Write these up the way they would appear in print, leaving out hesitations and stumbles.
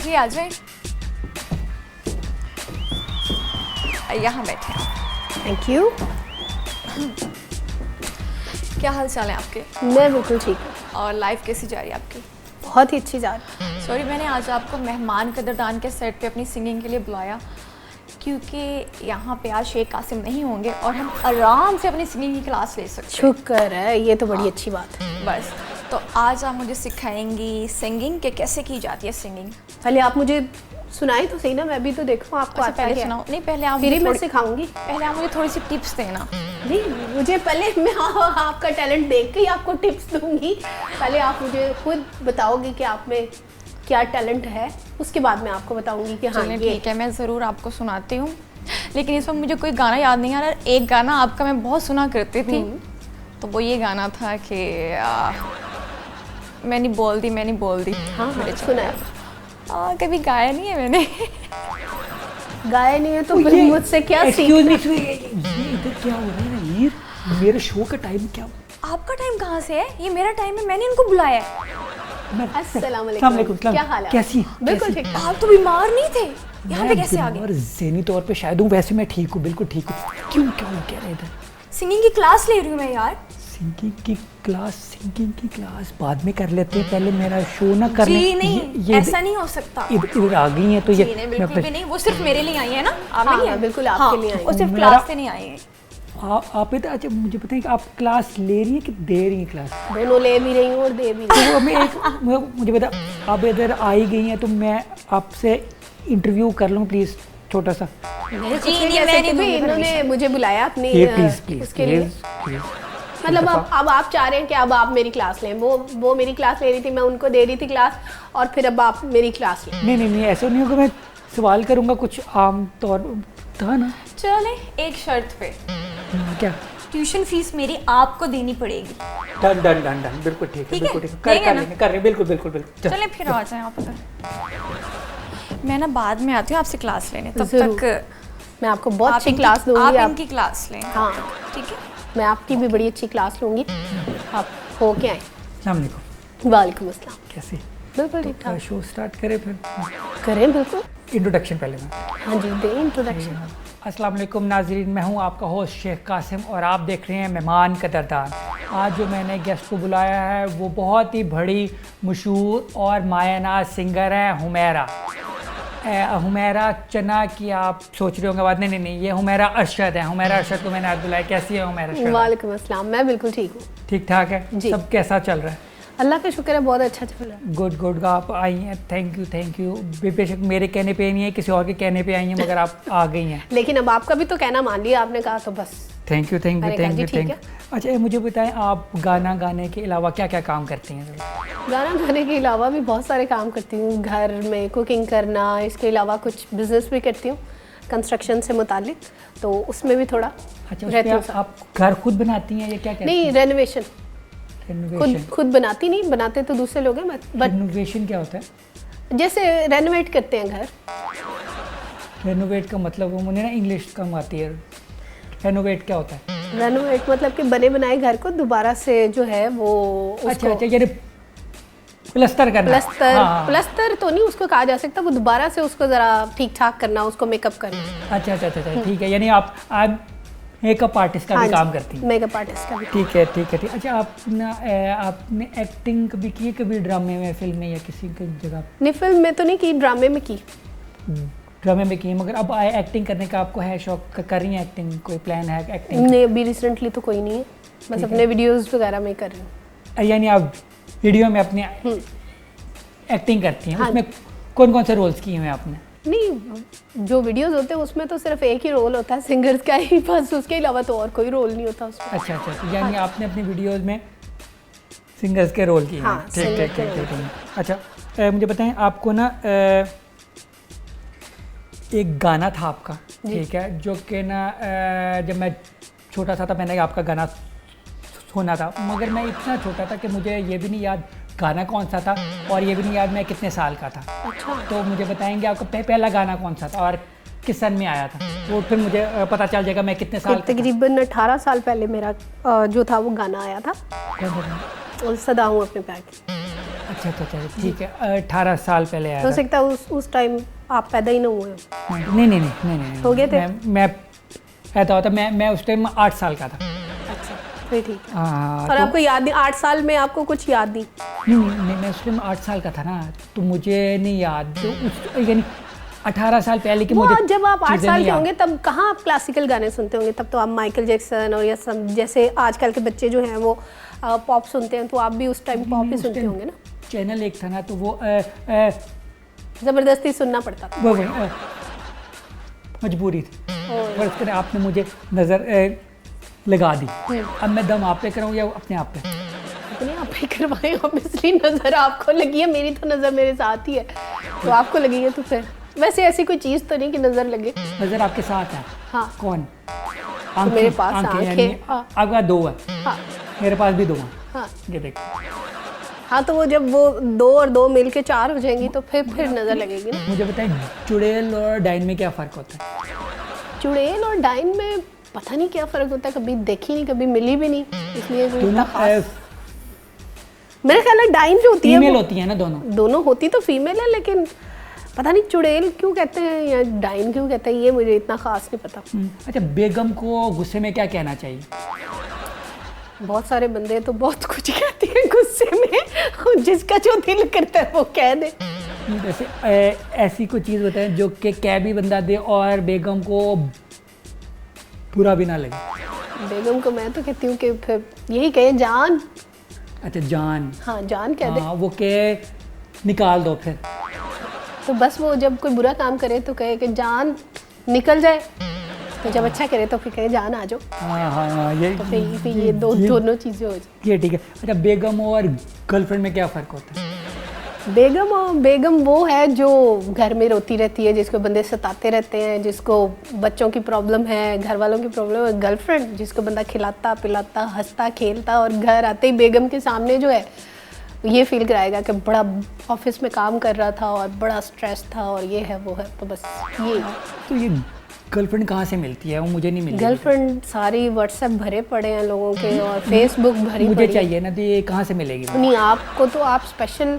बैठिए, आ जाए। यहाँ बैठे आप। Thank you. क्या हाल चाल है आपके? मैं बिल्कुल ठीक हूँ। और लाइफ कैसी जा रही है आपकी? बहुत ही अच्छी जा रही है। सॉरी, मैंने आज आपको मेहमान कदरदान के सेट पे अपनी सिंगिंग के लिए बुलाया क्योंकि यहाँ पे आज शेख कासिम नहीं होंगे और हम आराम से अपनी सिंगिंग की क्लास ले सकते हैं। शुक्र है, ये तो बड़ी अच्छी बात है। बस, तो आज आप मुझे सिखाएंगी सिंगिंग के कैसे की जाती है सिंगिंग। पहले आप मुझे सुनाई तो सही ना, मैं भी तो देखूँ आपको आता पहले है। सुनाओ। नहीं, पहले आप फिर ही मुझे मैं सिखाऊंगी। पहले आप मुझे थोड़ी सी टिप्स देना। नहीं, मुझे पहले मैं आपका टैलेंट देख के ही आपको टिप्स दूंगी। पहले आप मुझे खुद बताओगे कि आप में क्या टैलेंट है, उसके बाद मैं आपको बताऊंगी कि हाँ ये ठीक है, मैं ज़रूर आपको सुनाती हूँ। लेकिन इस वक्त मुझे कोई गाना याद नहीं आ रहा। एक गाना आपका मैं बहुत सुना करती थी, तो वो ये गाना था कि मैं नहीं बोल दी। हाँ मेरे सुना है। कभी गाया नहीं है मैंने। गाया नहीं है तो फिर मुझसे क्या एक्सक्यूज मी, इधर क्या हो रहा है ना ये? मेरे शो का टाइम क्या? आपका टाइम कहाँ से है? ये मेरा टाइम है, मैंने इनको बुलाया है। अस्सलाम वालेकुम, क्या हाल है? कैसी? बिल्कुल ठीक। आप तो बीमार नहीं थे, यहाँ पे कैसे आ गए? और ज़हनी तौर पे शायद हूँ, वैसे मैं ठीक हूँ, बिल्कुल ठीक हूँ। क्यों क्या हो क्या रहा है इधर? सिंगिंग की क्लास ले रही हूँ मैं यार। सिंगिंग की क्लास बाद में कर लेते हैं, पहले मेरा शो ना करने। जी नहीं, ऐसा नहीं हो सकता। इधर आ गई हैं तो ये नहीं, बिल्कुल भी नहीं। वो सिर्फ मेरे लिए आई है ना, आप हाँ, नहीं है? बिल्कुल आपके लिए आई वो है। सिर्फ क्लास से नहीं आई है। आप इधर अच्छा मुझे बताएं कि आप क्लास ले रही हैं कि दे रही हैं क्लास? दोनों ले भी रही हूँ और दे भी रही हूँ। तो मैं मुझे बता, आप इधर आई गई हैं तो मैं आपसे इंटरव्यू कर लूँ प्लीज़, छोटा सा। इन्होंने मुझे बुलाया अपनी प्लीज उसके लिए। मतलब अब आप चाह रहे हैं कि अब आप मेरी क्लास लें। वो मेरी क्लास ले रही थी, मैं उनको दे रही थी क्लास, और फिर अब आप मेरी क्लास लें। नहीं ऐसा नहीं होगा। मैं सवाल करूँगा कुछ आम तौर था ना। चले, एक शर्त पे। क्या? ट्यूशन फीस मेरी आपको देनी पड़ेगी। डन बिल्कुल ठीक है, बिल्कुल ठीक है। कर रहे बिल्कुल। चले फिर आ जाए आप उधर। मैं ना बाद में आती हूँ आपसे क्लास लेने, तब तक मैं आपको बहुत अच्छी क्लास दूंगी। आप इनकी क्लास लें। हाँ ठीक है, मैं आपकी भी बड़ी अच्छी क्लास लूंगी। आप हो के आए। अस्सलाम वालेकुम। वालेकुम अस्सलाम। कैसे? बिल्कुल ठीक ठाक। शो स्टार्ट करें फिर? करें बिल्कुल। इंट्रोडक्शन पहले मैं। हाँ जी, दें इंट्रोडक्शन। अस्सलाम वालेकुम नाज़रीन, मैं हूं आपका होस्ट शेख कासिम और आप देख रहे हैं मेहमान कदरदान। आज जो मैंने गेस्ट को बुलाया है वो बहुत ही बड़ी मशहूर और मायनाज सिंगर हैं हुमैरा। हुमैरा चना की आप सोच रहे होंगे बात। नहीं, ये हुमैरा अरशद है। हुमैरा अरशद को मैंने आज बुलाया। कैसी है हुमैरा अरशद? वालेकुम अस्सलाम, मैं बिल्कुल ठीक हूँ। ठीक ठाक है जी। सब कैसा चल रहा है? अल्लाह का शुक्र है, बहुत अच्छा चल रहा है। गुड आप आई हैं, थैंक यू। बेशक मेरे कहने पे नहीं है, किसी और के कहने पे आई हैं, मगर आप आ गई हैं। लेकिन अब आपका भी तो कहना मान लिया आपने, कहा तो बस। Thank you. ठीक है। अच्छा ये मुझे बताएं, आप गाना गाने के अलावा क्या क्या काम करती हैं? गाना गाने के अलावा भी बहुत सारे काम करती हूँ। घर में कुकिंग करना, इसके अलावा कुछ बिजनेस भी करती हूँ कंस्ट्रक्शन से मुतालिक, तो उसमें भी थोड़ा रहती हूँ। आप घर खुद बनाती हैं या क्या? नहीं, रेनोवेशन खुद बनाती नहीं, बनाते तो दूसरे लोग हैं। बट रेनोवेशन क्या होता है? जैसे रेनोवेट करते हैं घर। रेनोवेट का मतलब वो मुझे ना इंग्लिश कम आती है। रेनोवेट क्या होता है? रेनोवेट मतलब कि बने बनाए घर को दोबारा से जो है वो अच्छा यानी प्लस्तर करना। प्लस्तर तो नहीं उसको कहा जा सकता, वो दोबारा से उसको जरा ठीक ठाक करना, उसको मेकअप करना। अच्छा ठीक है, यानी आप मेकअप आर्टिस्ट का भी काम करती हैं? मेकअप आर्टिस्ट का भी। ठीक है। अच्छा आपने एक्टिंग कभी की है, कभी ड्रामे में, फिल्म में या किसी जगह? नहीं, फिल्म में तो नहीं की, ड्रामे में की। ड्रामे में की है, मगर अब एक्टिंग करने का आपको है शौक? कर रही हैं एक्टिंग? कोई प्लान है एक्टिंग? नहीं, अभी रिसेंटली तो कोई नहीं है, बस अपने वीडियोस वगैरह में कर रही हूँ। यानी आप वीडियो में अपनी एक्टिंग करती हैं? उसमें कौन से रोल्स किए हुए हैं आपने? नहीं, जो वीडियोस होते हैं उसमें तो सिर्फ एक ही रोल होता है सिंगर्स का ही, बस उसके अलावा तो और कोई रोल नहीं होता उसमें। अच्छा तो यानी आपने अपनी वीडियोस में सिंगर्स के रोल किए हैं? ठीक। अच्छा मुझे बताएं, आपको ना एक गाना था आपका, ठीक है, जो कि ना जब मैं छोटा सा था मैंने आपका गाना सुना था, मगर मैं इतना छोटा था कि मुझे ये भी नहीं याद गाना कौन सा था और ये भी नहीं याद मैं कितने साल का था। अच्छा। तो मुझे बताएंगे आपका पहला गाना कौन सा था और किस सन में आया था? वो फिर मुझे पता चल जाएगा मैं कितने साल तकरीबन 18 साल पहले मेरा जो था वो गाना आया था, और सदा हूँ अपने पैर। अच्छा ठीक है, 18 साल पहले आया हो था। सकता है उस टाइम आप पैदा ही ना हुए हो। नहीं हो गए थे? मैं ऐसा होता, मैं उस टाइम 8 साल का था। अच्छा, फिर ठीक है। हाँ, और तो आपको याद नहीं, 8 साल में आपको कुछ याद नहीं? नहीं, मैं उस टाइम 8 साल का था ना, तो मुझे नहीं याद, जो उस यानी 18 साल पहले की वो मुझे जब आप 8 चीज़ें साल नहीं के याद। होंगे तब कहाँ आप क्लासिकल गाने सुनते होंगे? तब तो आप माइकल जैक्सन और या जैसे आजकल के बच्चे जो हैं वो पॉप सुनते हैं, तो आप भी उस टाइम पॉप ही उस सुनते टाइम होंगे ना? चैनल एक था ना, तो वो ज़बरदस्ती सुनना पड़ता था। वो मजबूरी थी, और उसके बाद आपने मुझे नज़र लगा दी। अब मैं दम आप पे कराऊँ या अपने आप पे? अपने आप ही करवाएं, ऑब्वियसली नज़र आपको लगी है, मेरी तो नज़र मेरे साथ ही है, तो आपको लगी है तो फिर वैसे ऐसी कोई चीज़ तो नहीं कि नज़र लगे। नज़र आपके साथ है? हाँ। कौन? तो मेरे पास आंखें, यानी हाँ। आपका 2 है, हाँ मेरे पास भी 2 है। हाँ ये देखो, हाँ, तो वो जब वो 2 और 2 मिल के 4 हो जाएंगी तो फिर नज़र लगेगी ना। मुझे बताएं चुड़ैल और डाइन में क्या फ़र्क होता है? चुड़ैल और डाइन में पता नहीं क्या फ़र्क होता है, कभी देखी नहीं, कभी मिली भी नहीं, इसलिए कोई इतना खास। मेरे ख्याल में डाइन जो होती है फीमेल वो होती है ना दोनों होती तो फीमेल है, लेकिन पता नहीं चुड़ैल क्यों कहते हैं या डाइन क्यों कहते हैं, ये मुझे इतना खास नहीं पता। अच्छा, बेगम को गुस्से में क्या कहना चाहिए? बहुत सारे बंदे तो बहुत कुछ कहते हैं गुस्से में, जिसका जो दिल करता है वो कह दे। जैसे ऐसी कोई चीज़ बताएं जो कि कह भी बंदा दे और बेगम को बुरा भी ना लगे। बेगम को मैं तो कहती हूँ कि फिर यही कहे जान। अच्छा, जान। हाँ, जान कह दे। हाँ, वो के निकाल दो फिर। तो बस वो जब कोई बुरा काम करे तो कहे कि जान निकल जाए, तो जब अच्छा करे तो फिर कहे जान आ जाओ। हाँ, ये तो फिर ये दोनों चीज़ें हो जाए। ये ठीक है। अच्छा, बेगम और गर्लफ्रेंड में क्या फ़र्क होता है? बेगम वो है जो घर में रोती रहती है, जिसको बंदे सताते रहते हैं, जिसको बच्चों की प्रॉब्लम है, घर वालों की प्रॉब्लम है। गर्लफ्रेंड जिसको बंदा खिलाता पिलाता हंसता खेलता और घर आते ही बेगम के सामने जो है ये फील कराएगा कि बड़ा ऑफिस में काम कर रहा था और बड़ा स्ट्रेस था और ये है वो है। तो बस ये। तो ये गर्लफ्रेंड कहाँ से मिलती है? वो मुझे नहीं मिलती। गर्लफ्रेंड सारी व्हाट्सएप भरे पड़े हैं लोगों के और फेसबुक भरी मुझे पड़ी है। चाहिए ना, तो ये कहाँ से मिलेगी? नहीं, आपको तो आप स्पेशल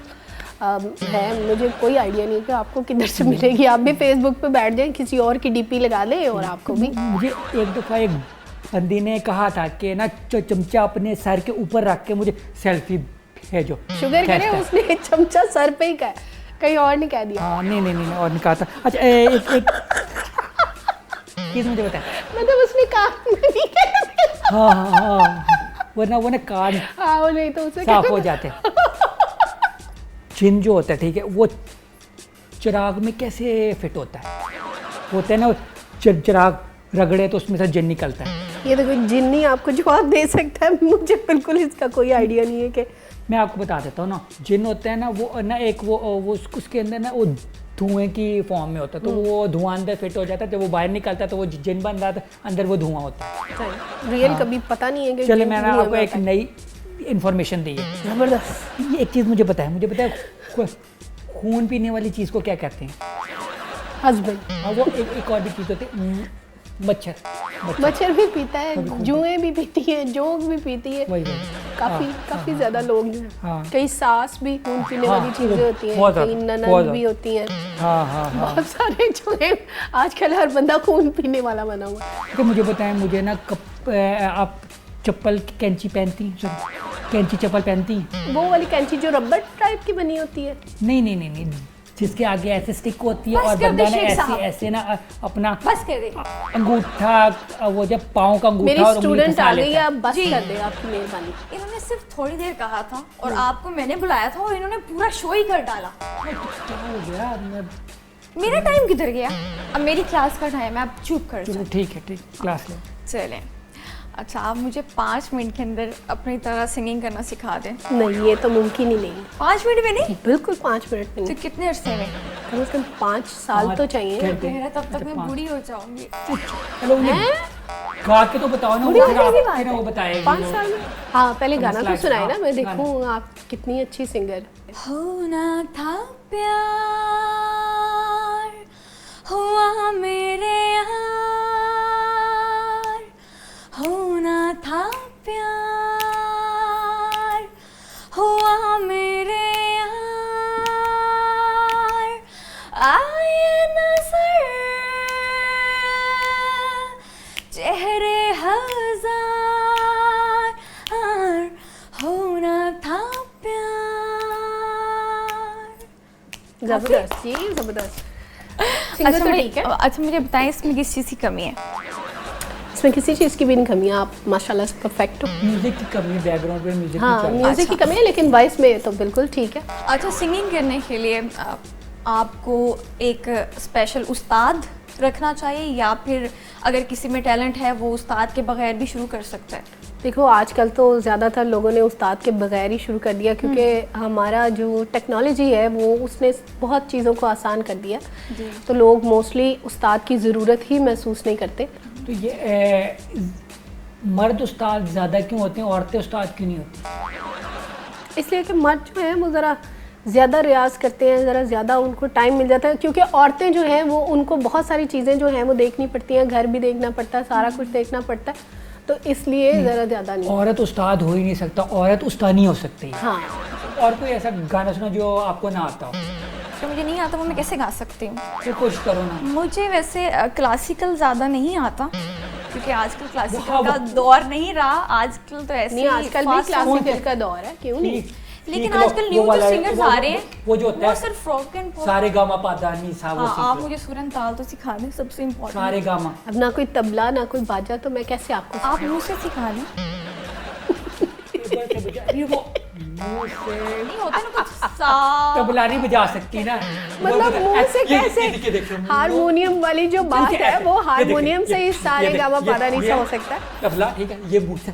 है, मुझे कोई आइडिया नहीं कि आपको किधर से मिलेगी। आप भी फेसबुक पे बैठ जाएं, किसी और की डीपी लगा लें और आपको भी। मुझे एक दफ़ा एक बंदी ने कहा था कि ना चमचा अपने सर के ऊपर रख के मुझे सेल्फी भेजो। शुगर करे उसने चमचा सर पे ही कहा, कहीं और नहीं कह दिया। हाँ, नहीं और नहीं कहा था। अच्छा, एक चीज़ मुझे बताए। मतलब उसने कहा नहीं कह दिया। हाँ, वरना वो ना कान हाँ, वो नहीं तो उसे साफ हो जाते। जिन जो होता है, ठीक है, वो चिराग में कैसे फिट होता है? होता है ना, चिराग रगड़े तो उसमें से जिन निकलता है। ये तो कोई जिन्नी आपको जवाब दे सकता है, मुझे बिल्कुल इसका कोई आइडिया नहीं है कि। मैं आपको बता देता हूँ ना, जिन होता है ना वो ना एक वो उसके अंदर ना वो धुएं की फॉर्म में होता है, तो वो धुआं अंदर फिट हो जाता है, जब वो बाहर निकलता है तो वो जिन बन जाता है, अंदर वो धुआं होता है। रियल कभी पता नहीं है कि चले, मैंने आपको एक नई इन्फॉर्मेशन दी है। जबरदस्त। ये एक चीज़ मुझे बताया खून पीने वाली चीज़ को क्या कहते हैं? हस्बैंड। हाँ, वो एक और भी चीज़ होती है, मच्छर भी पीता है, जुएं भी पीती है, जोग भी पीती है। वही काफी ज्यादा लोग हैं। हाँ। कई सास भी खून पीने वाली चीजें होती हैं, बहुत कई ज़्यादा, ननद भी होती हैं। हाँ। बहुत सारे जो है आजकल हर बंदा खून पीने वाला बना हुआ है। तो मुझे बताएं, मुझे ना आप चप्पल कैंची पहनती हैं? कैंची चप्पल पहनती हैं? वो वाली कैंची जो रबर टाइप की बनी होती है? नहीं, जिसके आगे ऐसे स्टिक होती है बस और कर दे बंदा ने शेख साहब। ऐसे ना अपना बस कर दे। अंगूठा, वो जब पाँव का मेरी अंगूठा और उंगली स्टूडेंट फंसा आ गई लेता है, है। आप बस जी। कर दे, आपकी मेहरबानी। इन्होंने सिर्फ थोड़ी देर कहा था और आपको मैंने बुलाया था और इन्होंने पूरा शो ही कर डाला। क्या हो गया? मेरा टाइम किधर गया? अब मेरी क्लास का टाइम है, आप चुप कर चलो जाओ। ठीक है, क्लास ले। चलें। अच्छा, आप मुझे 5 मिनट के अंदर अपनी तरह सिंगिंग करना सिखा दें। नहीं, ये तो मुमकिन ही नहीं है। 5 मिनट में नहीं? बिल्कुल 5 मिनट में तो नहीं, कितने अरसे में? कम से कम 5 साल तो चाहिए। घंटे। मेरा तब तक अच्छा, मैं 5। बूढ़ी हो जाऊंगी। चलो उन्हें गा के तो बताओ ना, बूढ़ी फिर होने की आप बात फिर है। वो बताएगी। 5 साल में? हाँ, पहले गाना मसला तो सुनाए है, ना, मैं हाँ, देखूँ आप कितनी अच्छी सिंगर। होना था प्यार, हुआ मेरे यार, होना था प्यार, हुआ मेरे यार, आए नजर चेहरे हजार होना था प्यार। जबरदस्त जी, जबरदस्त। अच्छा तो मुझे ठीक है, अच्छा मुझे बताएं इसमें किस चीज़ की कमी है? इसमें किसी चीज़ की भी नहीं कमी है, आप माशाल्लाह से परफेक्ट हो। म्यूजिक की कमी, बैकग्राउंड पे म्यूजिक हाँ, की म्यूजिक की अच्छा। कमी है, लेकिन वॉइस में तो बिल्कुल ठीक है। अच्छा, सिंगिंग करने के लिए आपको एक स्पेशल उस्ताद रखना चाहिए या फिर अगर किसी में टैलेंट है वो उस्ताद के बगैर भी शुरू कर सकता है? देखो आजकल तो ज़्यादातर लोगों ने उस्ताद के बगैर ही शुरू कर दिया, क्योंकि हमारा जो टेक्नोलॉजी है वो उसने बहुत चीज़ों को आसान कर दिया। जी। तो लोग मोस्टली उस्ताद की ज़रूरत ही महसूस नहीं करते। तो ये मर्द उस्ताद ज़्यादा क्यों होते हैं, औरतें उस्ताद क्यों नहीं होती? इसलिए कि मर्द जो है वो ज़रा ज़्यादा रियाज़ करते हैं, ज़रा ज़्यादा उनको टाइम मिल जाता है, क्योंकि औरतें जो हैं वो उनको बहुत सारी चीज़ें जो हैं वो देखनी पड़ती हैं, घर भी देखना पड़ता है, सारा कुछ देखना पड़ता है, तो इसलिए ज़रा ज़्यादा नहीं। औरत उस्ताद हो ही नहीं सकता, औरत उस्ताद नहीं हो सकती। हाँ, और कोई ऐसा गाना सुना जो आपको ना आता हो? जो मुझे नहीं आता वो मैं कैसे गा सकती हूँ? तो कोशिश करो ना। मुझे वैसे क्लासिकल ज़्यादा नहीं आता, क्योंकि आजकल हाँ, क्लासिकल का दौर नहीं रहा। आजकल तो ऐसे नहीं आजकल भी fast- क्लासिकल का दौर है, क्यों नहीं। लेकिन ठीक, आजकल वो न्यू जो वाला है, सिंगर्स वो- आ रहे हैं वो जो होता वो है सिर्फ फ्रॉक एंड पॉप। सारे गामा पादा नी सा, वो हाँ, सीख आप लो। मुझे सुरन ताल तो सिखा दें, सबसे इम्पोर्टेंट। सारे गामा अब ना कोई तबला ना कोई बाजा, तो मैं कैसे आपको आप मुँह से सिखा दें। ये वो मुंह से नहीं होता ना कुछ सा। तबला नहीं बजा सकती ना, मतलब मुंह से कैसे? ये देखो, हारमोनियम वाली जो बात ये है वो ये हारमोनियम देखिए, से ही सारे ये गामा देखिए, पादा नी ये सा हो सकता है। तबला ठीक है, ये मुंह से,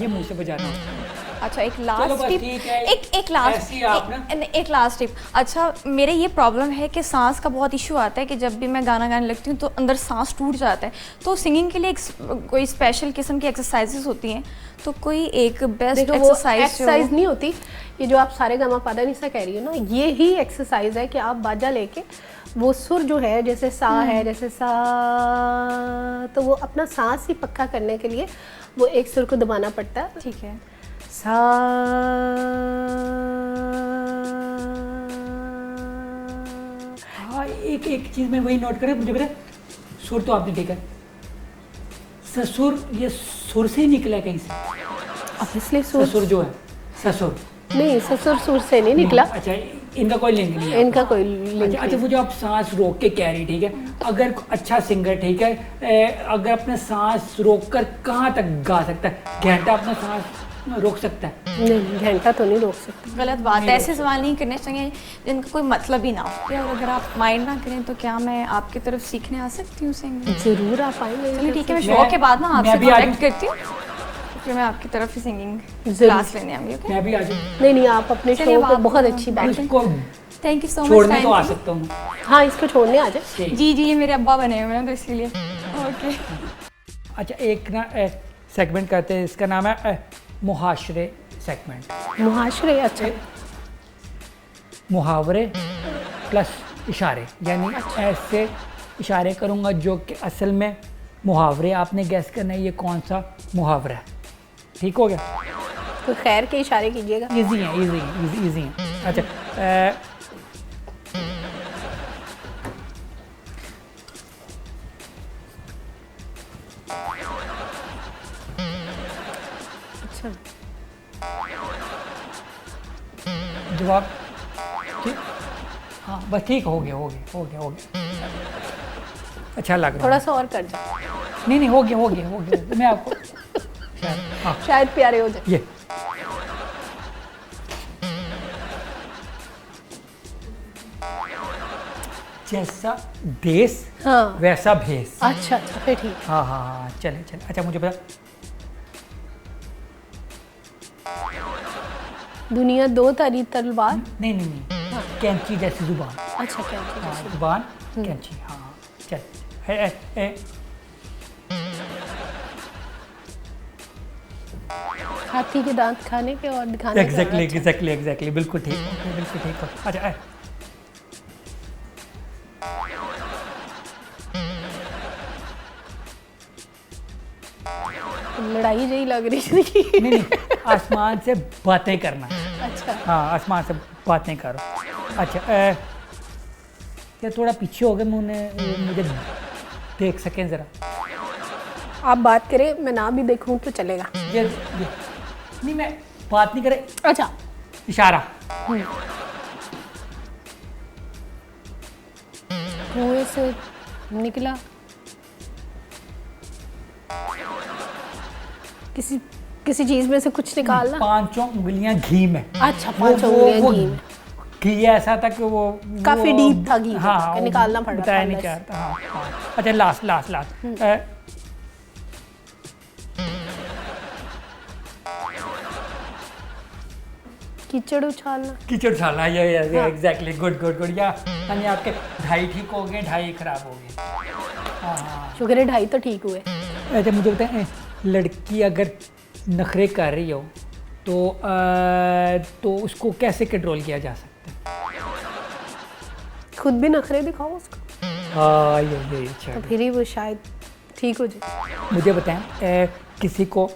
ये मुंह से बजाना होता है। अच्छा, एक चलो लास्ट बस टिप, ठीक है, एक लास्ट ऐसे ही आप ना- एक लास्ट टिप। अच्छा, मेरे ये प्रॉब्लम है कि सांस का बहुत इशू आता है कि जब भी मैं गाना गाने लगती हूँ तो अंदर सांस टूट जाता है। तो सिंगिंग के लिए कोई स्पेशल किस्म की एक्सरसाइजेस होती हैं, तो कोई एक बेस्ट देखो वो एक्सरसाइज एक्सरसाइज नहीं होती, ये जो आप सारे गामा पादा नी सा कह रही हो ना, ये ही एक्सरसाइज है कि आप बाजा लेके वो सुर जो है, जैसे सा है, जैसे सा, तो वो अपना सांस ही पक्का करने के लिए वो एक सुर को दबाना पड़ता है। ठीक है। सा, हाँ, एक चीज मैं वही नोट करें, मुझे पता है, सुर तो आपने देखा, ससुर ये सुर से ही निकला है कहीं से। अब इसलिए सुर ससुर जो है, ससुर नहीं, ससुर सुर से नहीं निकला, अच्छा, इनका कोई लिंक नहीं है। इनका कोई लिंक अच्छा, अच्छा, वो जो आप सांस रोक के कह रही, ठीक है, अगर अच्छा सिंगर, ठीक है, अगर अपने सांस रोक कर कहाँ तक गा सकता है? घंटा अपना सांस रोक सकता है? नहीं, घंटा तो नहीं रोक सकते। गलत बात है, ऐसे सवाल नहीं करने चाहिए जिनका कोई मतलब ही ना हो। या अगर आप माइंड ना करें तो क्या मैं आपकी तरफ सीखने आ सकती हूँ सिंगिंग? जरूर आप आएंगे। चलिए ठीक है, मैं मैं- शो के बाद ना मैं आपसे भी आ कनेक्ट करती हूँ, फिर मैं आपकी तरफ ही सिंगिंग जरूर। क्लास लेने आऊँगी। ओके, मैं भी आ जाऊँ, नहीं नहीं, आप अपने चलिए, शो अब पे आप- बहुत अच्छी बात है। इसको थैंक यू सो मच। छोड़ने तो आ सकता हूँ। हाँ, इसको छोड़ने आ जाए। ठीक। जी जी, ये मेरे अब्बा बने हुए हैं तो इसलिए। ओके, अच्छा, एक ना सेगमेंट करते हैं, इसका नाम है मुहाशरे सेगमेंट। मुहाशरे, अच्छा। मुहावरे प्लस इशारे, यानी ऐसे इशारे करूँगा जो कि असल में मुहावरे, आपने गैस करना है ये कौन सा मुहावरा है। ठीक हो गया? तो खैर के इशारे कीजिएगा। इजी है, इजी है, इजी है। अच्छा, अच्छा, जवाब ठीक, हाँ बस ठीक, हो गया, हो गया, हो गया, हो गया। अच्छा लग रहा थोड़ा है। सा और कर जाए, नहीं नहीं, हो गया, हो गया, हो गया। मैं आपको शायद, हाँ, शायद प्यारे हो जाए। ये जैसा देश हाँ, वैसा भेस। अच्छा अच्छा, फिर ठीक। हाँ हाँ हाँ, चले चले। अच्छा, मुझे पता, दुनिया दो तारी तलवार। नहीं नहीं नहीं, कैंची जैसी जुबान। अच्छा, क्या चीज़? हाँ, जुबान कैंची, हाँ चल। हाथी के दांत खाने के और दिखाने के। एग्जैक्टली अच्छा। एग्जैक्टली एग्जैक्टली, बिल्कुल ठीक हो, बिल्कुल ठीक हो। अच्छा, लड़ाई जही लग रही थी। नहीं नहीं, आसमान से बातें करना। अच्छा, हाँ, आसमान से बातें करो। अच्छा, या थोड़ा पीछे हो गए, मुझे देख सकें ज़रा। आप बात करें, मैं ना भी देखूं तो चलेगा। ये नहीं, मैं बात नहीं करे, अच्छा, इशारा। कुएं से निकला, किसी चीज में से कुछ निकालना। 5 उंगलियां घी में। अच्छा, 5 उंगलियां घी में। घी ऐसा था कि वो काफी डीप था घी, हाँ, कि निकालना पड़ रहा था। बताया नहीं चाहता। हाँ। अच्छा, लास्ट कीचड़ उछालना। कीचड़ उछालना, ये एग्जैक्टली, गुड या यानी आपके 2.5 ठीक हो गए, 2.5 खराब हो गए। हाँ। शुक्र है 2.5 तो ठीक हुए। अच्छा, मुझे बताएं, लड़की अगर नखरे कर रही हो तो उसको कैसे कंट्रोल किया जा सकता है? खुद भी नखरे दिखाओ उसको। हाँ, ये अच्छा। तो फिर ही वो शायद ठीक हो जाए। मुझे बताएं, किसी को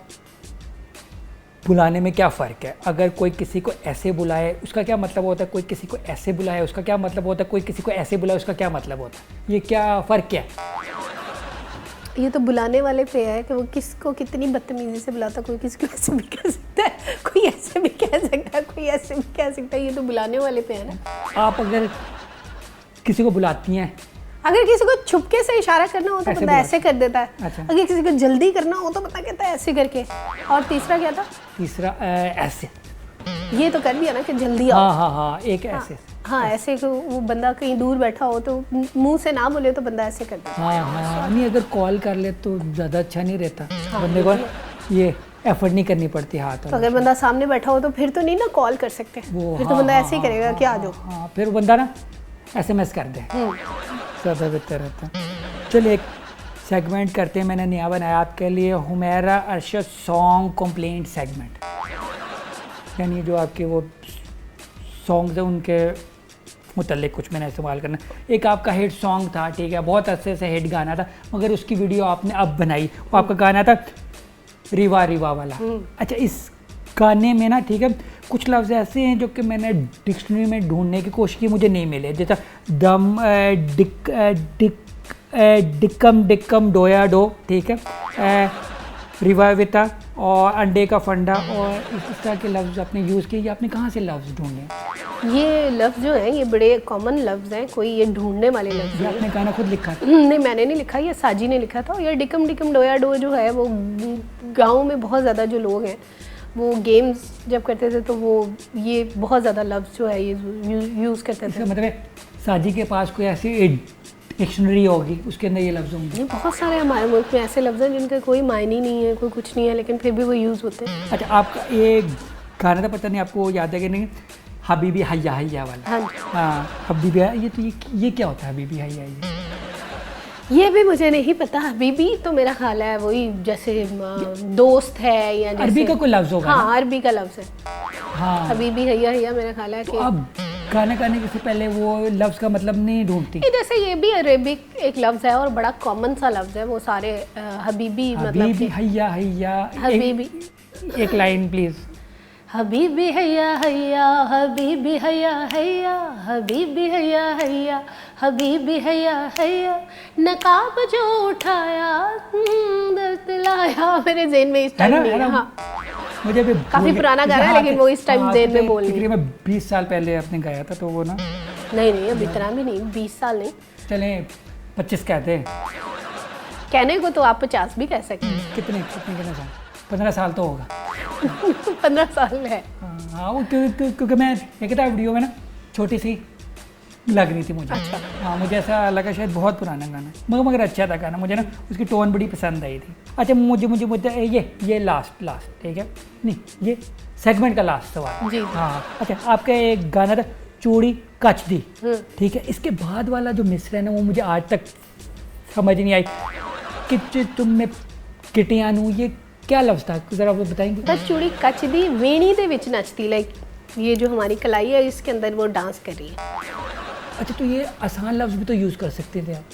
बुलाने में क्या फ़र्क है? अगर कोई किसी को ऐसे बुलाए उसका क्या मतलब होता है, कोई किसी को ऐसे बुलाए उसका क्या मतलब होता है, कोई किसी को ऐसे बुलाए उसका क्या मतलब होता है? ये क्या फ़र्क क्या है? ये तो बुलाने वाले पे है कि वो किसको कितनी बदतमीजी से बुलाता। कोई किसी को ऐसे भी कह सकता है, कोई ऐसे भी कह सकता है, कोई ऐसे भी कह सकता है। ये तो बुलाने वाले पे है ना। आप अगर किसी को बुलाती हैं, अगर किसी को छुपके से इशारा करना हो तो ऐसे बंदा ऐसे कर देता है। अच्छा। अगर किसी को जल्दी करना हो तो बंदा कहता है ऐसे करके। और तीसरा क्या था? तीसरा ऐसे। ये तो कर दिया ना कि जल्दी आओ। हाँ, एक ऐसे। हाँ, ऐसे को वो बंदा कहीं दूर बैठा हो तो मुंह से ना बोले तो बंदा ऐसे कर देता है। हाँ, नहीं अगर कॉल कर ले तो ज़्यादा अच्छा नहीं रहता। बंदे को ये एफर्ट नहीं करनी पड़ती हाथ। तो अगर बंदा सामने बैठा हो तो फिर तो नहीं ना कॉल कर सकते। फिर तो बंदा ऐसे ही करेगा कि आ जाओ। हाँ, फिर बंदा ना SMS कर दे, ज़्यादा बेहतर रहता। चलिए, एक सेगमेंट करते हैं, मैंने नया बनाया आपके लिए, Humaira Arshad song complaint segment. यानी जो आपके वो सॉन्ग्स हैं उनके मुतल्लिक कुछ मैंने इस्तेमाल करना। एक आपका हिट सॉन्ग था, ठीक है, बहुत अच्छे से हिट गाना था, मगर उसकी वीडियो आपने अब बनाई। वो आपका गाना था रिवा रिवा वाला। अच्छा, इस गाने में ना, ठीक है, कुछ लफ्ज़ ऐसे हैं जो कि मैंने डिक्शनरी में ढूंढने की कोशिश की, मुझे नहीं मिले। जैसा दम, डिक्कम डिक्कम डोया डो, ठीक है, रिवाविता और अंडे का फंडा, और इस तरह के लफ्ज़ आपने यूज़ किए। ये आपने कहाँ से लफ्ज़ ढूंढे? ये लफ्ज़ जो हैं ये बड़े कॉमन लफ्ज़ हैं, कोई ये ढूंढने वाले लफ्ज़ ये नहीं। आपने गाना खुद लिखा था? नहीं, मैंने नहीं लिखा, ये साजी ने लिखा था। और ये डिकम डिकम डोया डो जो है वो गाँव में बहुत ज़्यादा जो लोग हैं वो गेम्स जब करते थे तो वो ये बहुत ज़्यादा लफ्ज़ जो है ये यूज़ करते थे। इसका मतलब है साजी के पास कोई ऐसी डिक्शनरी होगी, उसके अंदर ये लफ्ज़ होंगे। नहीं, बहुत सारे हमारे मुल्क में ऐसे लफ्ज़ हैं जिनका कोई मायने नहीं है, कोई कुछ नहीं है, लेकिन फिर भी वो यूज़ होते हैं। अच्छा, आपका ये गाना था, पता नहीं आपको याद है कि नहीं, हबीबी हैया हैया वाला। हाँ, हाँ, हबीबी, ये तो ये क्या होता है हबीबी हैया हैया? ये भी मुझे नहीं पता। हबीबी तो मेरा ख्याल है वही जैसे दोस्त है या जैसे अरबी का कोई लफ्ज़ होगा। हाँ, अरबी का लफ्ज़ है। हाँ, हबीबी हैया हैया मेरा ख्याल है कि तो अब गाना गाने से पहले वो लफ्ज़ का मतलब नहीं ढूंढती? जैसे ये भी अरेबिक एक लफ्ज़ है और बड़ा कॉमन सा लफ्ज़ है। वो सारे हबीबी मतलब हबीबी हैया हैया। हबीबी, एक लाइन प्लीज़। हबीबी हैया हैया, हबीबी हैया हैया, हबीबी हैया हैया, हबीबी हैया हैया, नकाब जो उठाया दर्द लाया। मेरे ज़हन में इस टाइम नहीं है। हाँ, मुझे भी काफ़ी पुराना गाना है लेकिन वो इस टाइम ज़हन में बोल नहीं। तकरीबन 20 साल पहले आपने गाया था, तो वो ना नहीं, अभी इतना भी नहीं, 20 साल नहीं। चले 25 कहते हैं। कहने को तो आप 50 भी कह सकते हैं। कितने साल? 15 साल तो होगा। 15 साल है। हाँ, वो क्योंकि मैं देखा था वीडियो में ना, छोटी सी लग रही थी मुझे। अच्छा। हाँ, मुझे ऐसा लगा शायद बहुत पुराना गाना है, मगर अच्छा था गाना, मुझे ना उसकी टोन बड़ी पसंद आई थी। अच्छा, मुझे ये लास्ट ठीक है, नहीं ये सेगमेंट का लास्ट सवाल जी। हाँ, अच्छा, आपका एक गाना था चूड़ी कच दी, ठीक है, इसके बाद वाला जो मिसरा है ना, वो मुझे आज तक समझ नहीं आई। कि तुम में किटियां नू, ये क्या लफ्ज़ था, ज़रा वो बताएंगे? तो चूड़ी कच दी वेणी दे विच नचती, लाइक ये जो हमारी कलाई है इसके अंदर वो डांस कर रही है। अच्छा, तो ये आसान लफ्ज़ भी तो यूज़ कर सकते थे आप।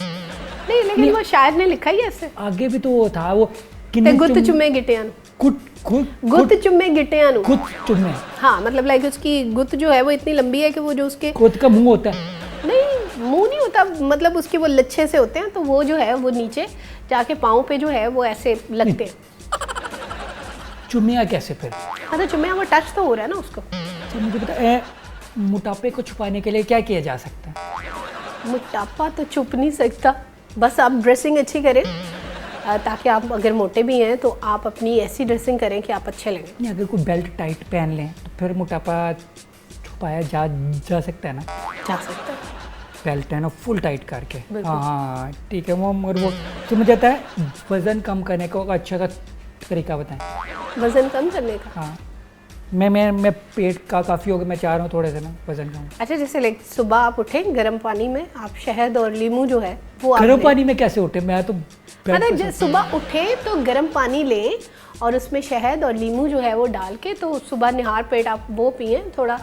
नहीं, लेकिन वो शायर ने लिखा ही ऐसे। आगे भी तो वो था, वो गुत चुम्मे गिटियां गुत चुम्मे गिटियां गुत चुम्मे। हाँ, मतलब लाइक उसकी गुत जो है वो इतनी लंबी है कि वो जो उसके गुत का मुंह होता है। नहीं, मुंह नहीं होता, तब मतलब उसके वो लच्छे से होते हैं, तो वो जो है वो नीचे जाके पाँव पे जो है वो ऐसे लगते हैं। चुम्मिया कैसे फिर? हाँ तो चुम्मे वो टच तो हो रहा है ना उसको। तो मुझे बता, मोटापे को छुपाने के लिए क्या किया जा सकता है? मोटापा तो छुप नहीं सकता, बस आप ड्रेसिंग अच्छी करें, ताकि आप अगर मोटे भी हैं तो आप अपनी ऐसी ड्रेसिंग करें कि आप अच्छे लगें। नहीं, अगर कोई बेल्ट टाइट पहन लें तो फिर मोटापा छुपाया जा सकता है ना? जा सकता है। बेल्ट है ना फुल टाइट करके। बिल्कुल। हाँ ठीक है। वो मगर वो तो मुझे आता है वज़न कम करने का अच्छा का तरीका बताएं। वज़न कम करने का? हाँ, मैं पेट का काफ़ी हो गया, मैं चाह रहा हूँ थोड़े से ना वज़न कम। अच्छा, जैसे लाइक सुबह आप उठें गर्म पानी में, आप शहद और नींबू जो है वो आप गर्म लें। पानी में कैसे उठे? मैं तो हाँ ना, जब सुबह उठे तो गर्म पानी लें और उसमें शहद और नींबू जो है वो डाल के, तो सुबह निहार पेट आप वो पिएं थोड़ा।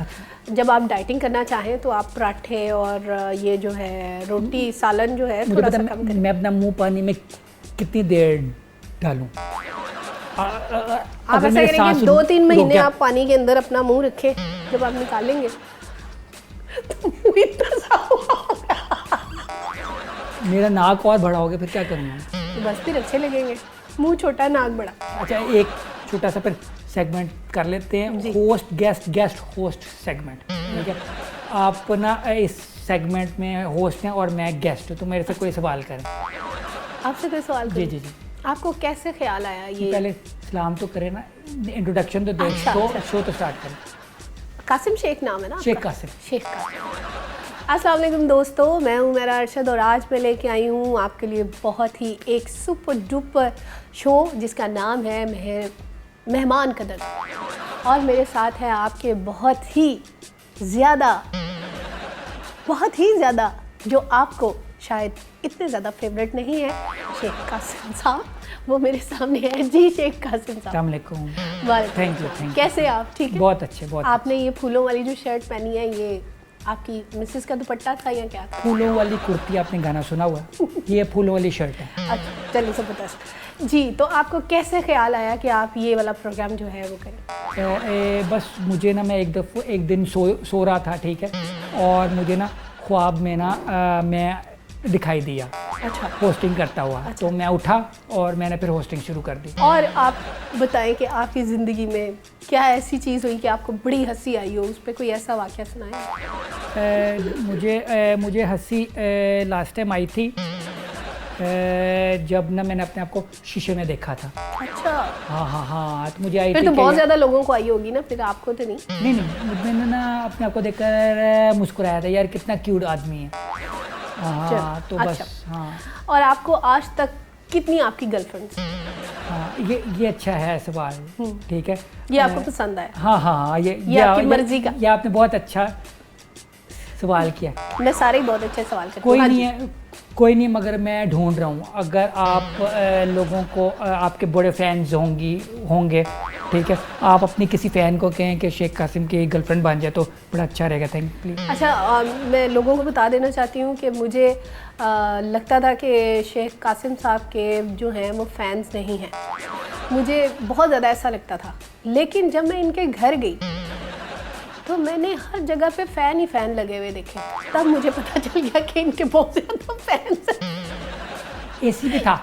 जब आप डाइटिंग करना चाहें तो आप पराठे और ये जो है रोटी सालन जो है मुझे थोड़ा पता सा कम करें। मैं अपना मुंह पानी में कितनी देर डालूं? आप ऐसा करें कि 2-3 महीने आप पानी के अंदर अपना मुंह रखें, जब आप निकालेंगे तो मुंह इतना सा होगा। मेरा नाक और बड़ा हो गया, फिर क्या करूँगा? तो बस फिर अच्छे लगेंगे, मुंह छोटा नाक बड़ा। अच्छा, एक छोटा सा फिर सेगमेंट कर लेते हैं, host guest, guest host segment. ठीक है, आप ना इस सेगमेंट में होस्ट हैं और मैं गेस्ट हूँ, तो मेरे से कोई सवाल करें। आपसे कोई सवाल जी करूं? जी जी। आपको कैसे ख्याल आया ये? पहले सलाम तो करें ना, इंट्रोडक्शन तो दें, अच्छा, अच्छा। शो तो स्टार्ट करें। कासिम शेख नाम है ना शेख आपका? कासिम। शेख कासिम। अस्सलाम वालेकुम दोस्तों, मैं हूं मेरा अरशद और आज मैं लेके आई हूं आपके लिए बहुत ही एक सुपर डुपर शो जिसका नाम है मेहमान कदर। और मेरे साथ है आपके बहुत ही ज़्यादा जो आपको शायद इतने ज़्यादा फेवरेट नहीं है, शेख कासिम साहब। वो मेरे सामने है जी, शेख कासिम साहब। अस्सलाम वालेकुम। वालेकुम थैंक यू, सलाम। Thank you. कैसे आप? ठीक है। बहुत अच्छे, बहुत आपने ये फूलों वाली जो शर्ट पहनी है, ये आपकी मिसेस का दुपट्टा था या क्या था? फूलों वाली कुर्ती, आपने गाना सुना हुआ है? ये फूलों वाली शर्ट है। अच्छा, चलिए सब बता जी। तो आपको कैसे ख्याल आया कि आप ये वाला प्रोग्राम जो है वो करें? बस मुझे ना, मैं एक दिन सो रहा था, ठीक है, और मुझे ना ख्वाब में ना मैं दिखाई दिया अच्छा। होस्टिंग करता हुआ। तो मैं उठा और मैंने फिर होस्टिंग शुरू कर दी। और आप बताएं कि आपकी ज़िंदगी में क्या ऐसी चीज़ हुई कि आपको बड़ी हंसी आई हो, उस पर कोई ऐसा वाक़या सुनाएं? मुझे हंसी लास्ट टाइम आई थी जब ना मैंने अपने आप को शीशे में देखा था। अच्छा, हाँ, तो मुझे आई फिर थी तो कि बहुत ज़्यादा लोगों को आई होगी ना, फिर आपको तो नहीं? नहीं, मैंने ना अपने आप को देखकर मुस्कुराया था, यार कितना क्यूट आदमी है। हाँ, तो बस। अच्छा। हाँ और आपको आज तक कितनी आपकी गर्लफ्रेंड्स? हाँ, ये अच्छा है सवाल। ठीक है, ये आपको पसंद आया? हाँ, ये आपकी मर्जी का? ये आपने बहुत अच्छा सवाल किया। मैं सारे ही बहुत अच्छे सवाल करती हूँ। कोई हाँ नहीं जी। है, कोई नहीं, मगर मैं ढूंढ रहा हूँ। अगर आप लोगों को आपके बड़े फैंस होंगे, ठीक है, आप अपनी किसी फ़ैन को कहें कि शेख कासिम की गर्लफ्रेंड बन जाए तो बड़ा अच्छा रहेगा। Thank you, please. अच्छा, मैं लोगों को बता देना चाहती हूँ कि मुझे लगता था कि शेख कासिम साहब के जो हैं वो फैंस नहीं हैं, मुझे बहुत ज़्यादा ऐसा लगता था। लेकिन जब मैं इनके घर गई तो मैंने हर जगह पे फ़ैन ही फ़ैन लगे हुए देखे, तब मुझे पता चल गया कि इनके बहुत ज़्यादा फैंस हैं। एसी भी था,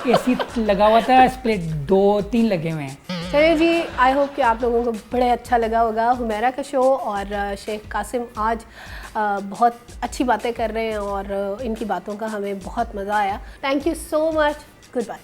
एसी लगा हुआ था, स्प्लिट 2-3 लगे हुए हैं। चलिए जी, आई होप कि आप लोगों को बड़े अच्छा लगा होगा हुमैरा का शो। और शेख कासिम आज बहुत अच्छी बातें कर रहे हैं और इनकी बातों का हमें बहुत मज़ा आया। Thank you so much. Good bye.